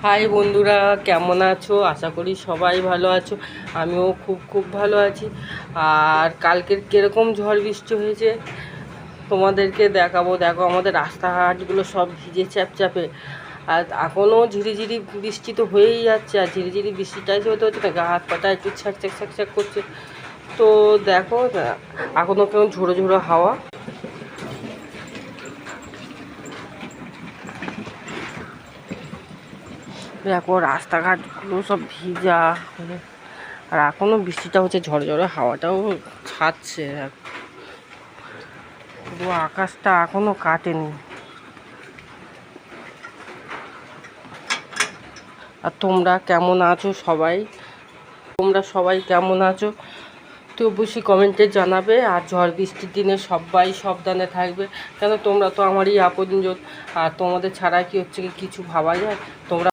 High বন্ধুরা, কেমন আছো? আশা করি সবাই ভালো আছো। আমিও খুব ভালো আছি। আর কালকের কীরকম ঝড় বৃষ্টি হয়েছে তোমাদেরকে দেখাবো। দেখো আমাদের রাস্তাঘাটগুলো সব ভিজে চ্যাপচ্যাপে। আর এখনও ঝিরিঝিরি বৃষ্টি তো হয়েই যাচ্ছে। আর ঝিরিঝিরি বৃষ্টিটাই যে হতে হচ্ছে না, গা হাত পাটা একটু ছ্যাঁক করছে। তো দেখো এখনও কেমন ঝোড়ো ঝোড়ো হাওয়া। দেখো রাস্তাঘাটগুলো সব ভিজা, আর এখনও বৃষ্টিটা হচ্ছে, ঝড় হাওয়াটাও ছাড়ছে। পুরো আকাশটা এখনও কাটেনি। আর তোমরা কেমন আছো সবাই? তোমরা সবাই কেমন আছো তো অবশ্যই কমেন্টে জানাবে। আর ঝড় বৃষ্টির দিনে সবাই সাবধানে থাকবে, কেন তোমরা তো আমারই আপনজন। আর তোমাদের ছাড়া কি হচ্ছে কিছু ভাবা যায়? তোমরা